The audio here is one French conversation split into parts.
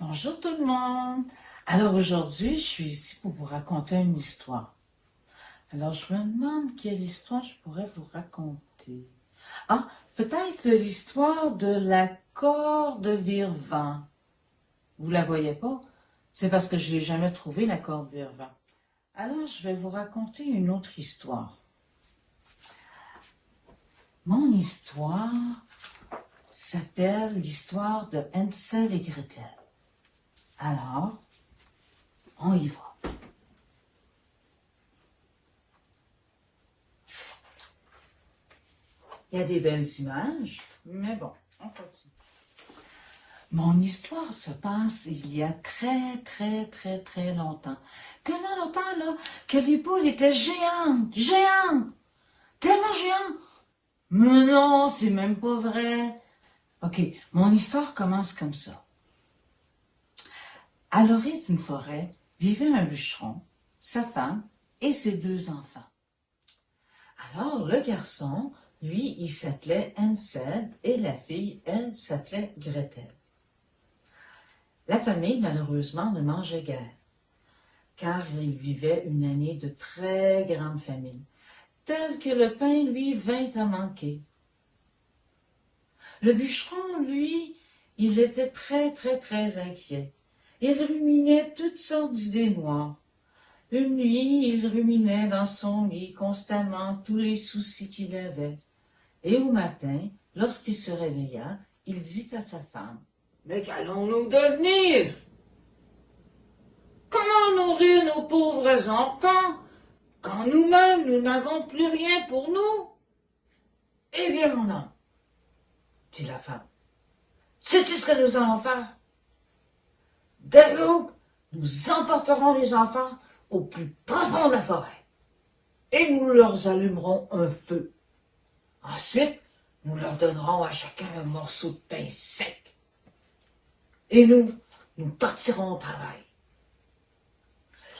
Bonjour tout le monde. Alors aujourd'hui, je suis ici pour vous raconter une histoire. Alors je me demande quelle histoire je pourrais vous raconter. Ah, peut-être l'histoire de la corde vire-vent. Vous la voyez pas? C'est parce que je l'ai jamais trouvée, la corde vire-vent. Alors je vais vous raconter une autre histoire. Mon histoire s'appelle l'histoire de Hansel et Gretel. Alors, on y va. Il y a des belles images, mais bon, on continue. Mon histoire se passe il y a très longtemps. Tellement longtemps, là, que les boules étaient géantes, tellement géantes. Mais non, c'est même pas vrai. OK, mon histoire commence comme ça. À l'orée d'une forêt vivait un bûcheron, sa femme et ses 2 enfants. Alors, le garçon, lui, il s'appelait Hansel et la fille, elle, s'appelait Gretel. La famille, malheureusement, ne mangeait guère, car il vivait une année de très grande famine, telle que le pain, lui, vint à manquer. Le bûcheron, lui, il était très inquiet. Il ruminait toutes sortes d'idées noires. Une nuit, il ruminait dans son lit constamment tous les soucis qu'il avait. Et au matin, lorsqu'il se réveilla, il dit à sa femme, « Mais qu'allons-nous devenir? Comment nourrir nos pauvres enfants quand nous-mêmes nous n'avons plus rien pour nous? » « Eh bien, mon homme, dit la femme, sais-tu ce que nous allons faire? Dès l'aube, nous emporterons les enfants au plus profond de la forêt et nous leur allumerons un feu. Ensuite, nous leur donnerons à chacun un morceau de pain sec. Et nous partirons au travail.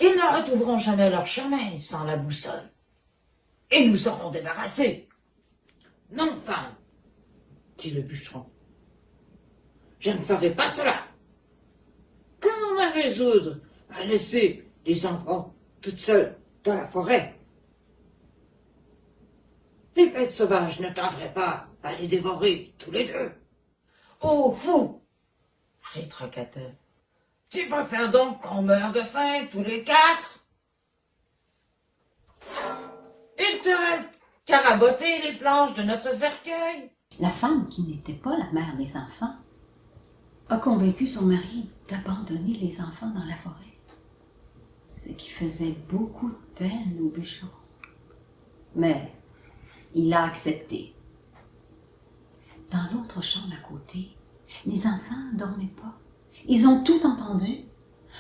Ils ne retrouveront jamais leur chemin sans la boussole. Et nous serons débarrassés. Non, femme, dit le bûcheron. Je ne ferai pas cela. Comment me résoudre à laisser les enfants toutes seules dans la forêt? Les bêtes sauvages ne tarderaient pas à les dévorer tous les 2. Oh, fou! Rétroqua-t-elle. Tu préfères donc qu'on meure de faim tous les 4? Il te reste qu'à raboter les planches de notre cercueil. La femme, qui n'était pas la mère des enfants, a convaincu son mari d'abandonner les enfants dans la forêt, ce qui faisait beaucoup de peine au bûcheron. Mais il a accepté. Dans l'autre chambre à côté, les enfants ne dormaient pas. Ils ont tout entendu.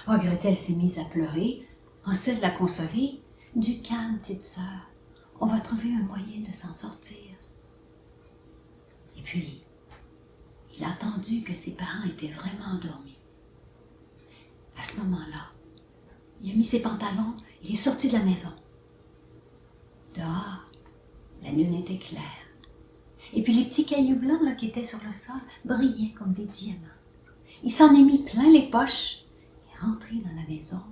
Oh, Gretel s'est mise à pleurer. Hansel l'a consolée. « Du calme, petite sœur. On va trouver un moyen de s'en sortir. » Et puis, il a entendu que ses parents étaient vraiment endormis. À ce moment-là, il a mis ses pantalons, il est sorti de la maison. Dehors, la lune était claire. Et puis les petits cailloux blancs là, qui étaient sur le sol brillaient comme des diamants. Il s'en est mis plein les poches et est rentré dans la maison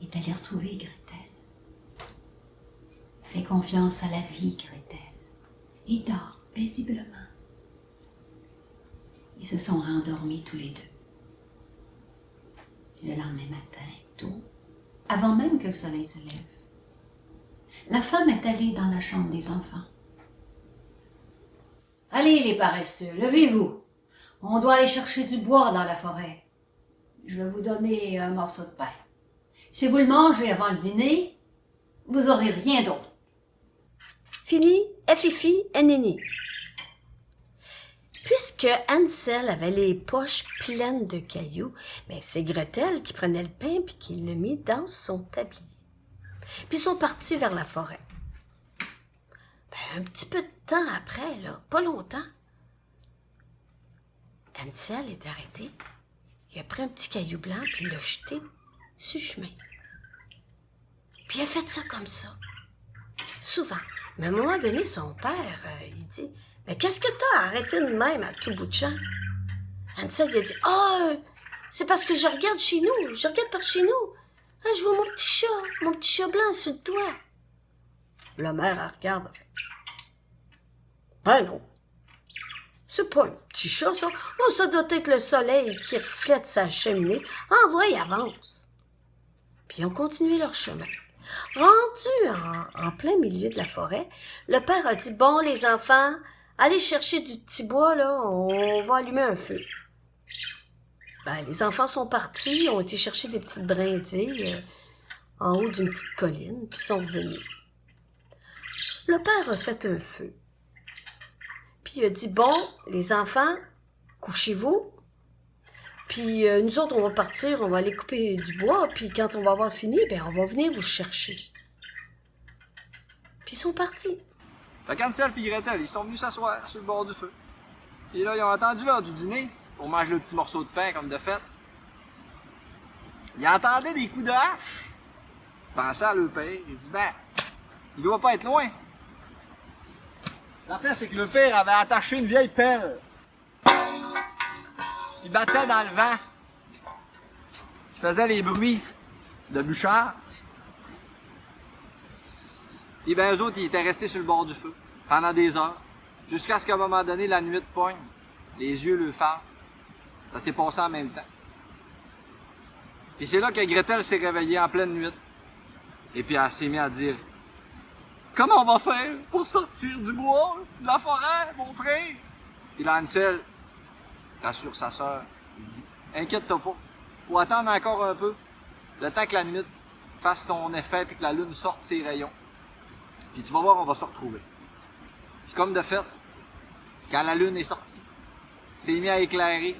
et est allé retrouver Gretel. Fais confiance à la vie, Gretel, et dors paisiblement. Ils se sont rendormis tous les 2. Le lendemain matin, tôt, avant même que le soleil se lève, la femme est allée dans la chambre des enfants. « Allez, les paresseux, levez-vous. On doit aller chercher du bois dans la forêt. Je vais vous donner un morceau de pain. Si vous le mangez avant le dîner, vous n'aurez rien d'autre. » Fini, Fifi et Néné. Puisque Hansel avait les poches pleines de cailloux, mais c'est Gretel qui prenait le pain puis qui le mit dans son tablier. Puis ils sont partis vers la forêt. Un petit peu de temps après, là, pas longtemps, Hansel est arrêté. Il a pris un petit caillou blanc puis il l'a jeté sur le chemin. Puis il a fait ça comme ça, souvent. Mais à un moment donné, son père, il dit « Mais qu'est-ce que t'as arrêté de même à tout bout de champ? » Hansel, il a dit « Ah, C'est parce que je regarde chez nous. Je regarde par chez nous. Ah, je vois mon petit chat blanc sur le toit. La mère, elle regarde. Ben non. C'est pas un petit chat, ça. Oh, ça doit être le soleil qui reflète sa cheminée. Ah, ouais, avance. Puis ils ont continué leur chemin. Rendu en plein milieu de la forêt, le père a dit, bon, les enfants, allez chercher du petit bois, là, on va allumer un feu. Ben, les enfants sont partis, ont été chercher des petites brindilles en haut d'une petite colline, puis sont revenus. Le père a fait un feu. Puis il a dit, bon, les enfants, couchez-vous. Puis nous autres, on va partir, on va aller couper du bois, puis quand on va avoir fini, ben on va venir vous chercher. Puis ils sont partis. Fait qu'Hansel et Gretel, ils sont venus s'asseoir sur le bord du feu. Et là, ils ont attendu l'heure du dîner pour manger le petit morceau de pain comme de fait. Ils entendaient des coups de hache. Ils pensaient à leur père. Ils dit, ben, il doit pas être loin. L'affaire, c'est que le père avait attaché une vieille pelle. Il battait dans le vent. Il faisait les bruits de bûchage. Et ben eux autres, ils étaient restés sur le bord du feu pendant des heures. Jusqu'à ce qu'à un moment donné, la nuit pogne. Les yeux le fâchent. Ça s'est passé en même temps. Puis c'est là que Gretel s'est réveillée en pleine nuit. Et puis elle s'est mise à dire, comment on va faire pour sortir du bois, de la forêt, mon frère? Puis là, Hansel rassure sa sœur. Il dit, inquiète-toi pas. Faut attendre encore un peu. Le temps que la nuit fasse son effet puis que la lune sorte ses rayons. Puis tu vas voir, on va se retrouver. Puis comme de fait, quand la lune est sortie, c'est mis à éclairer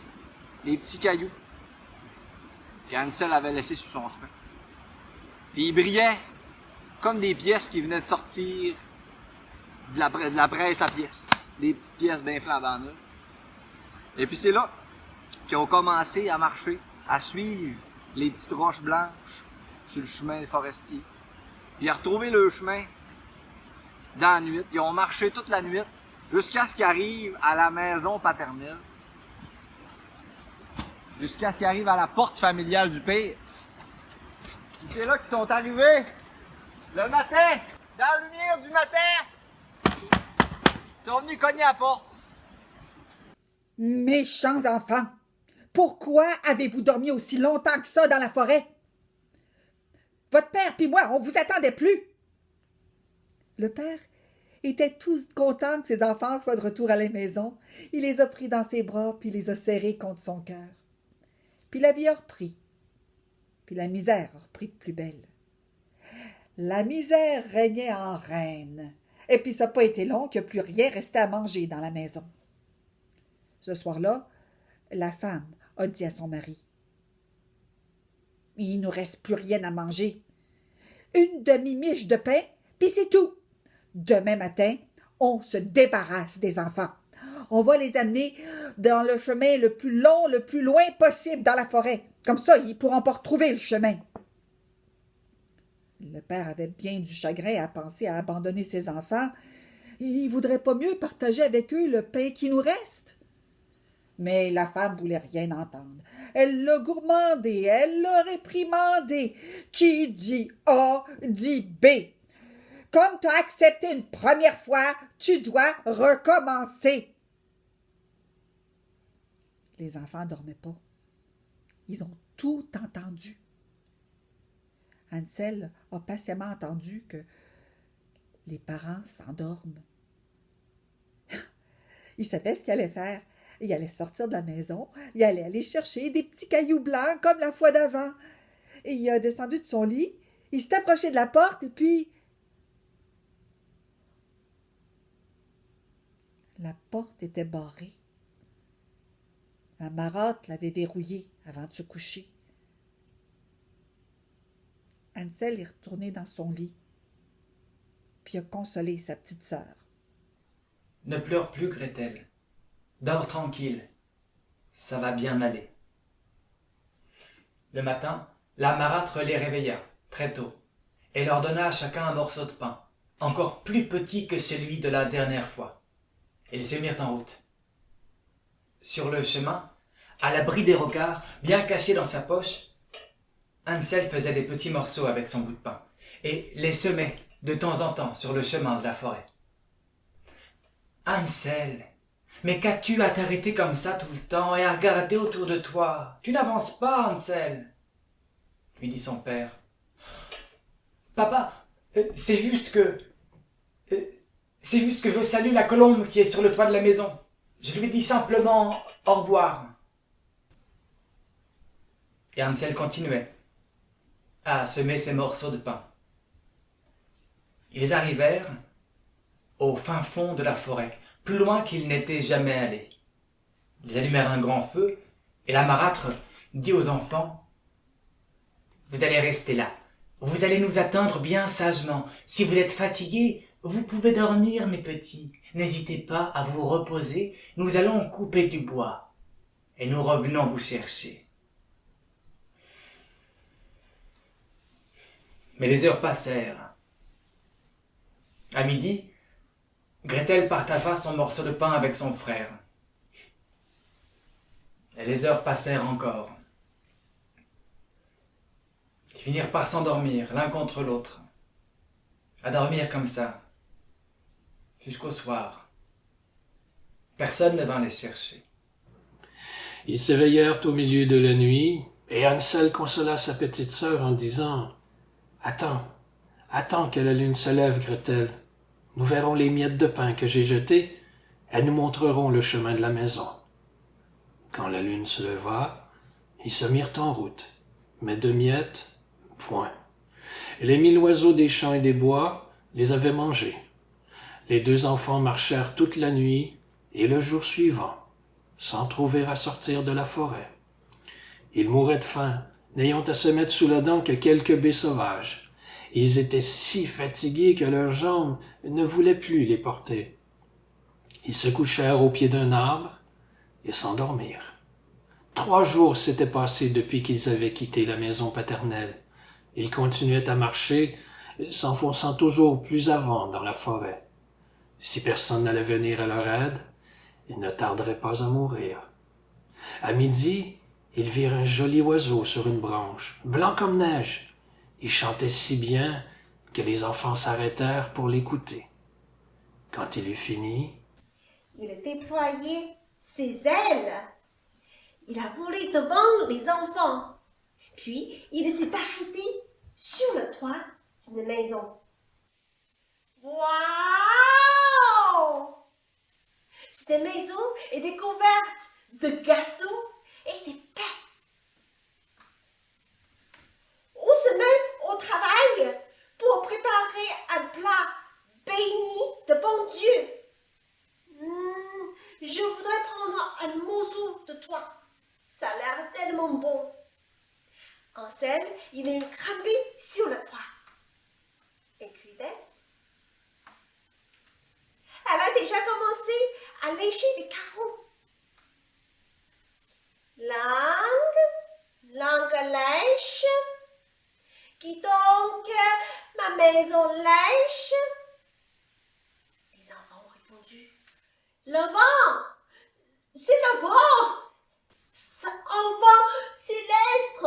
les petits cailloux qu'Hansel avait laissés sur son chemin. Puis ils brillaient comme des pièces qui venaient de sortir de la presse à pièces. Des petites pièces bien flambant neuves. Et puis c'est là qu'ils ont commencé à marcher, à suivre les petites roches blanches sur le chemin forestier. Puis à retrouver le chemin dans la nuit. Ils ont marché toute la nuit jusqu'à ce qu'ils arrivent à la maison paternelle. Jusqu'à ce qu'ils arrivent à la porte familiale du père. Puis c'est là qu'ils sont arrivés le matin, dans la lumière du matin. Ils sont venus cogner à la porte. Méchants enfants! Pourquoi avez-vous dormi aussi longtemps que ça dans la forêt? Votre père puis moi, on vous attendait plus! Le père était tout content que ses enfants soient de retour à la maison. Il les a pris dans ses bras puis les a serrés contre son cœur. Puis la vie a repris. Puis la misère a repris de plus belle. La misère régnait en reine. Et puis ça n'a pas été long que plus rien restait à manger dans la maison. Ce soir-là, la femme a dit à son mari, « Il nous reste plus rien à manger. Une demi-miche de pain, puis c'est tout. Demain matin, on se débarrasse des enfants. On va les amener dans le chemin le plus long, le plus loin possible dans la forêt. Comme ça, ils ne pourront pas retrouver le chemin. » Le père avait bien du chagrin à penser à abandonner ses enfants. Il ne voudrait pas mieux partager avec eux le pain qui nous reste. Mais la femme voulait rien entendre. Elle l'a gourmandé, elle l'a réprimandé. Qui dit A, dit B. Comme tu as accepté une première fois, tu dois recommencer. Les enfants ne dormaient pas. Ils ont tout entendu. Hansel a patiemment attendu que les parents s'endorment. Il savait ce qu'il allait faire. Il allait sortir de la maison, il allait aller chercher des petits cailloux blancs comme la fois d'avant. Et il a descendu de son lit, il s'est approché de la porte et puis... La porte était barrée. La marâtre l'avait verrouillée avant de se coucher. Hansel est retourné dans son lit, puis a consolé sa petite sœur. Ne pleure plus, Gretel. Dors tranquille. Ça va bien aller. Le matin, la marâtre les réveilla, très tôt, et leur donna à chacun un morceau de pain, encore plus petit que celui de la dernière fois. Ils se mirent en route. Sur le chemin, à l'abri des regards, bien caché dans sa poche, Hansel faisait des petits morceaux avec son bout de pain et les semait de temps en temps sur le chemin de la forêt. « Hansel, mais qu'as-tu à t'arrêter comme ça tout le temps et à regarder autour de toi? Tu n'avances pas, Hansel !» lui dit son père. « Papa, c'est juste que je salue la colombe qui est sur le toit de la maison. Je lui dis simplement au revoir. » Et Hansel continuait à semer ses morceaux de pain. Ils arrivèrent au fin fond de la forêt, plus loin qu'ils n'étaient jamais allés. Ils allumèrent un grand feu, et la marâtre dit aux enfants, « Vous allez rester là, vous allez nous attendre bien sagement. Si vous êtes fatigués, vous pouvez dormir, mes petits. N'hésitez pas à vous reposer, nous allons couper du bois, et nous revenons vous chercher. » Mais les heures passèrent. À midi, Gretel partagea son morceau de pain avec son frère. Et les heures passèrent encore. Ils finirent par s'endormir l'un contre l'autre, à dormir comme ça, jusqu'au soir. Personne ne vint les chercher. Ils s'éveillèrent au milieu de la nuit, et Hansel consola sa petite sœur en disant « Attends que la lune se lève, Gretel. Nous verrons les miettes de pain que j'ai jetées, et nous montrerons le chemin de la maison. » Quand la lune se leva, ils se mirent en route, mais de miettes, point. Et les 1000 oiseaux des champs et des bois les avaient mangés. Les deux enfants marchèrent toute la nuit et le jour suivant, sans trouver à sortir de la forêt. Ils mouraient de faim, n'ayant à se mettre sous la dent que quelques baies sauvages. Ils étaient si fatigués que leurs jambes ne voulaient plus les porter. Ils se couchèrent au pied d'un arbre et s'endormirent. 3 jours s'étaient passés depuis qu'ils avaient quitté la maison paternelle. Ils continuaient à marcher, s'enfonçant toujours plus avant dans la forêt. Si personne n'allait venir à leur aide, ils ne tarderaient pas à mourir. À midi, ils virent un joli oiseau sur une branche, blanc comme neige. Il chantait si bien que les enfants s'arrêtèrent pour l'écouter. Quand il eut fini, il déployait ses ailes. Il a volé devant les enfants. Puis, il s'est arrêté sur le toit d'une maison. Waouh! Cette maison était couverte de gâteaux et de pain. On se met au travail pour préparer un plat béni de bon Dieu. Je voudrais prendre un morceau de toi. Ça a l'air tellement bon. Hansel, il est grimpé sur le toit. Et Gretel, elle a déjà commencé à lécher les carreaux. Langue lèche. Qui donc ma maison lèche? Les enfants ont répondu. Le vent! C'est le vent! C'est un vent céleste!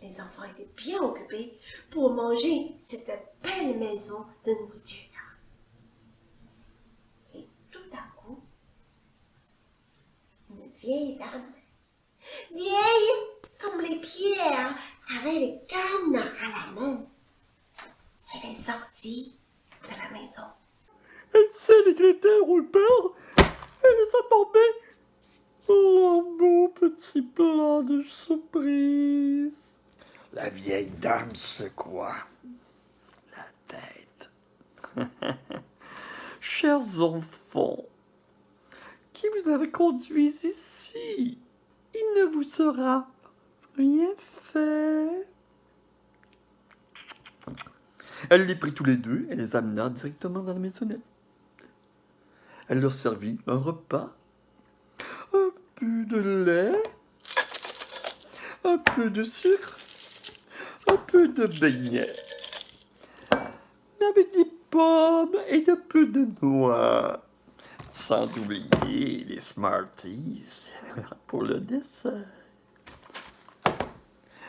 Les enfants étaient bien occupés pour manger cette belle maison de nourriture. Et tout à coup, une vieille dame, vieille comme les pierres, avait les cannes à la main. Elle est sortie de la maison. C'est les Gretel ou le père, et les a tombés. Oh, beau petit plat de surprise. La vieille dame secoua la tête. Chers enfants, qui vous avez conduits ici, il ne vous sera rien fait. Elle les prit tous les deux et les amena directement dans la maisonnette. Elle leur servit un repas, un peu de lait, un peu de sucre, un peu de beignets, mais avec des pommes et un peu de noix. Sans oublier les Smarties pour le dessert.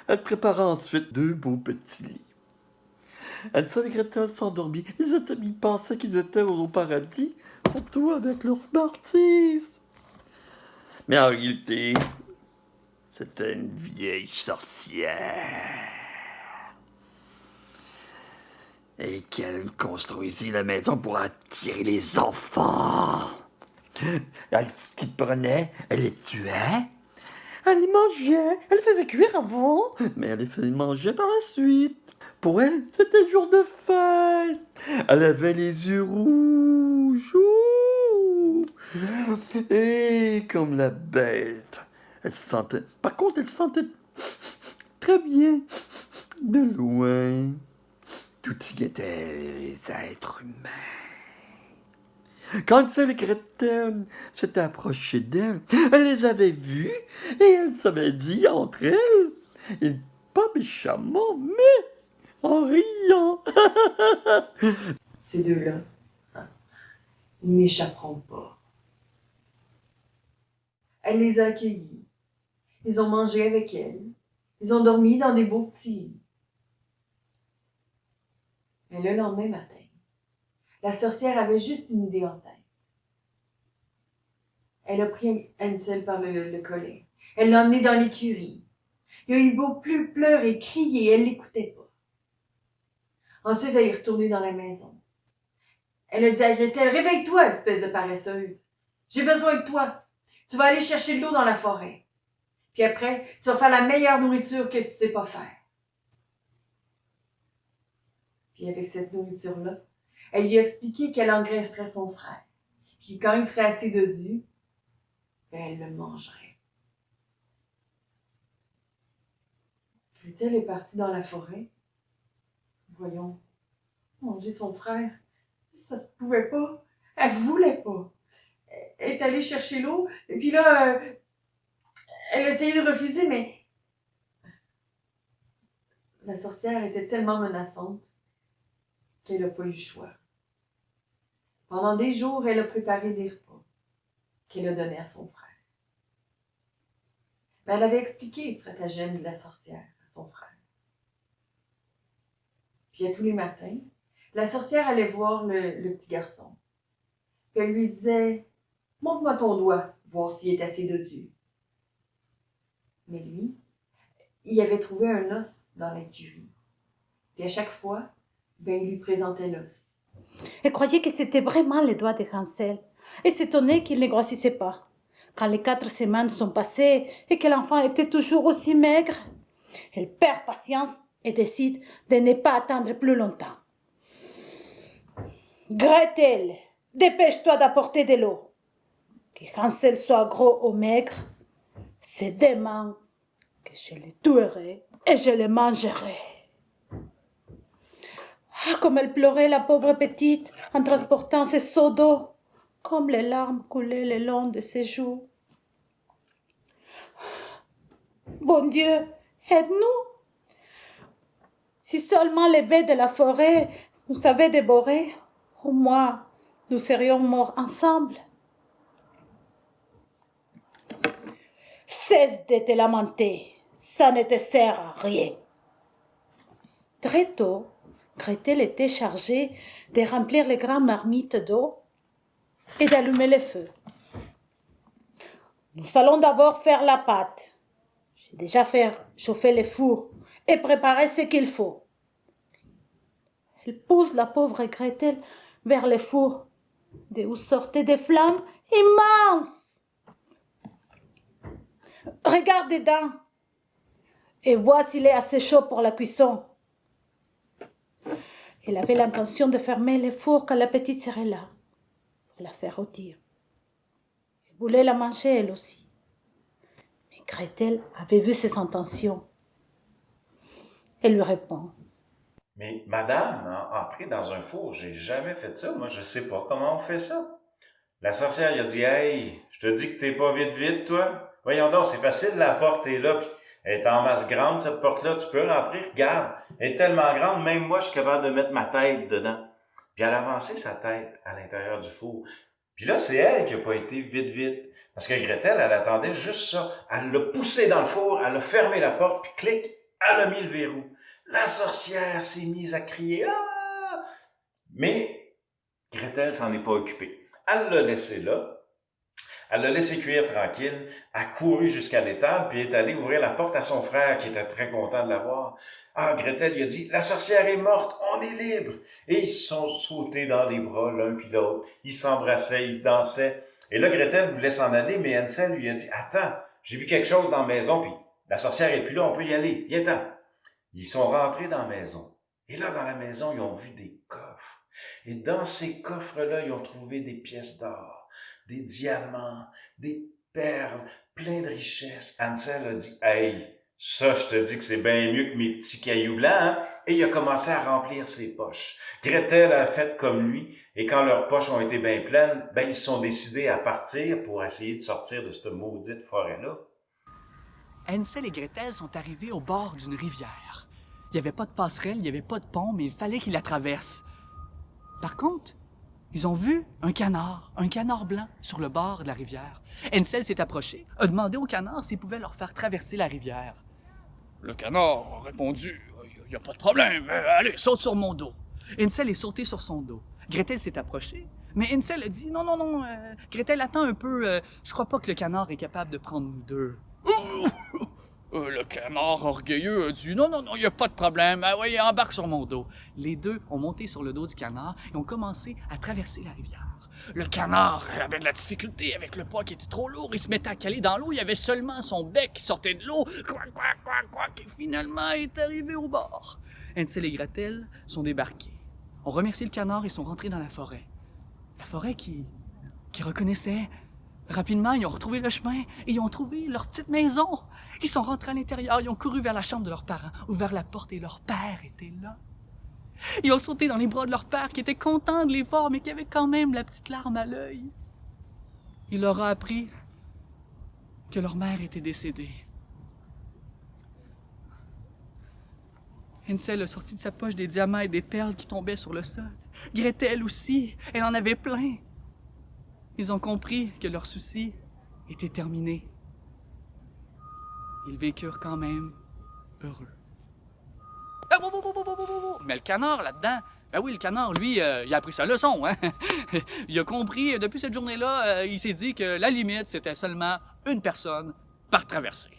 Elle prépara ensuite 2 beaux petits lits. Hansel et Gretel s'endormirent. Ils pensaient qu'ils étaient au paradis, surtout avec leurs Smarties. Mais en réalité, c'était une vieille sorcière. Et qu'elle construisit la maison pour attirer les enfants. Ce qu'ils prenaient, elle les tuait. Elle les mangeait. Elle les faisait cuire avant. Mais elle les faisait manger par la suite. Pour elle, c'était jour de fête. Elle avait les yeux rouges. Ouh. Et comme la bête, elle se sentait... Par contre, elle se sentait très bien de loin. Tout y était les êtres humains. Quand Hansel et Gretel s'étaient approchés d'elle, elle les avait vus et elle s'avait dit entre elles, et pas méchamment, mais en riant. Ces deux-là, ils m'échapperont pas. Elle les a accueillis. Ils ont mangé avec elle. Ils ont dormi dans des beaux petits lits. Mais le lendemain matin, la sorcière avait juste une idée en tête. Elle a pris Hansel par le collet. Elle l'a emmené dans l'écurie. Il a eu beau pleurer, crier, elle l'écoutait pas. Ensuite, elle est retournée dans la maison. Elle a dit à Gretel, « Réveille-toi, espèce de paresseuse. J'ai besoin de toi. Tu vas aller chercher de l'eau dans la forêt. Puis après, tu vas faire la meilleure nourriture que tu sais pas faire. » Puis avec cette nourriture-là, elle lui a expliqué qu'elle engraisserait son frère. Puis quand il serait assez dodu, ben elle le mangerait. Gretel est partie dans la forêt. Voyons, manger son frère, ça se pouvait pas. Elle voulait pas. Elle est allée chercher l'eau, et puis là, elle a essayé de refuser, mais la sorcière était tellement menaçante qu'elle n'a pas eu le choix. Pendant des jours, elle a préparé des repas qu'elle a donnés à son frère. Mais elle avait expliqué les stratagèmes de la sorcière à son frère. Puis à tous les matins, la sorcière allait voir le petit garçon. Puis elle lui disait « Montre-moi ton doigt, voir s'il est assez dodu. » Mais lui, il avait trouvé un os dans l'écurie. Puis à chaque fois, ben, il lui présentait l'os. Elle croyait que c'était vraiment les doigts de Hansel et s'étonnait qu'il ne grossissait pas. Quand les 4 semaines sont passées et que l'enfant était toujours aussi maigre, elle perd patience et décide de ne pas attendre plus longtemps. « Gretel, dépêche-toi d'apporter de l'eau. Que Hansel soit gros ou maigre, c'est demain que je le tuerai et je le mangerai. » Ah, comme elle pleurait, la pauvre petite, en transportant ses seaux d'eau, comme les larmes coulaient le long de ses joues. Bon Dieu, aide-nous! Si seulement les bêtes de la forêt nous avaient dévorés, au moins nous serions morts ensemble. Cesse de te lamenter, ça ne te sert à rien. Très tôt, Gretel était chargée de remplir les grandes marmites d'eau et d'allumer le feu. Nous allons d'abord faire la pâte. J'ai déjà fait chauffer le four et préparer ce qu'il faut. Elle pousse la pauvre Gretel vers le four, d'où sortaient des flammes immenses. Regarde dedans et vois s'il est assez chaud pour la cuisson. Elle avait l'intention de fermer le four quand la petite serait là, pour la faire rôtir. Elle voulait la manger elle aussi. Mais Gretel avait vu ses intentions. Elle lui répond. « Mais madame, entrer dans un four, j'ai jamais fait ça. Moi, je sais pas comment on fait ça. » La sorcière lui a dit « Hey, je te dis que t'es pas vite, toi. Voyons donc, c'est facile, la porte est là, puis elle est en masse grande, cette porte-là, tu peux rentrer, regarde. Elle est tellement grande, même moi, je suis capable de mettre ma tête dedans. » Puis elle a avancé sa tête à l'intérieur du four. Puis là, c'est elle qui a pas été vite. Parce que Gretel, elle attendait juste ça. Elle l'a poussé dans le four, elle a fermé la porte, puis clic, elle a mis le verrou. La sorcière s'est mise à crier « Ah! » Mais Gretel s'en est pas occupée. Elle l'a laissé là. Elle l'a laissé cuire tranquille, a couru jusqu'à l'étable, puis est allée ouvrir la porte à son frère, qui était très content de la voir. Ah, Gretel lui a dit, la sorcière est morte, on est libre. Et ils se sont sautés dans les bras, l'un puis l'autre. Ils s'embrassaient, ils dansaient. Et là, Gretel voulait s'en aller, mais Hansel lui a dit, attends, j'ai vu quelque chose dans la maison, puis la sorcière est plus là, on peut y aller, viens-t'en. Ils sont rentrés dans la maison. Et là, dans la maison, ils ont vu des coffres. Et dans ces coffres-là, ils ont trouvé des pièces d'or, des diamants, des perles, plein de richesses. Hansel a dit, « Hey, ça, je te dis que c'est bien mieux que mes petits cailloux blancs, hein? » Et il a commencé à remplir ses poches. Gretel a fait comme lui, et quand leurs poches ont été bien pleines, ils se sont décidés à partir pour essayer de sortir de cette maudite forêt-là. Hansel et Gretel sont arrivés au bord d'une rivière. Il n'y avait pas de passerelle, il n'y avait pas de pont, mais il fallait qu'ils la traversent. Par contre, ils ont vu un canard blanc sur le bord de la rivière. Hansel s'est approché, a demandé au canard s'il pouvait leur faire traverser la rivière. Le canard a répondu, « Il n'y a pas de problème, allez, saute sur mon dos. » Hansel est sauté sur son dos. Gretel s'est approchée, mais Hansel a dit, « Non, Gretel, attends un peu, je crois pas que le canard est capable de prendre nous deux. » Le canard orgueilleux a dit « Non, il n'y a pas de problème, oui, embarque sur mon dos. » Les deux ont monté sur le dos du canard et ont commencé à traverser la rivière. Le canard avait de la difficulté avec le poids qui était trop lourd, il se mettait à caler dans l'eau, il y avait seulement son bec qui sortait de l'eau, et finalement il est arrivé au bord. Hansel et Gretel sont débarqués, ont remercié le canard et sont rentrés dans la forêt. La forêt qui reconnaissait. Rapidement, ils ont retrouvé le chemin et ils ont trouvé leur petite maison. Ils sont rentrés à l'intérieur, ils ont couru vers la chambre de leurs parents, ouvert la porte et leur père était là. Ils ont sauté dans les bras de leur père qui était content de les voir, mais qui avait quand même la petite larme à l'œil. Il leur a appris que leur mère était décédée. Hansel a sorti de sa poche des diamants et des perles qui tombaient sur le sol. Gretel aussi, elle en avait plein. Ils ont compris que leur souci était terminé. Ils vécurent quand même heureux. Mais le canard, là-dedans, oui, le canard, lui, il a appris sa leçon, hein? Il a compris, depuis cette journée-là, il s'est dit que la limite, c'était seulement une personne par traversée.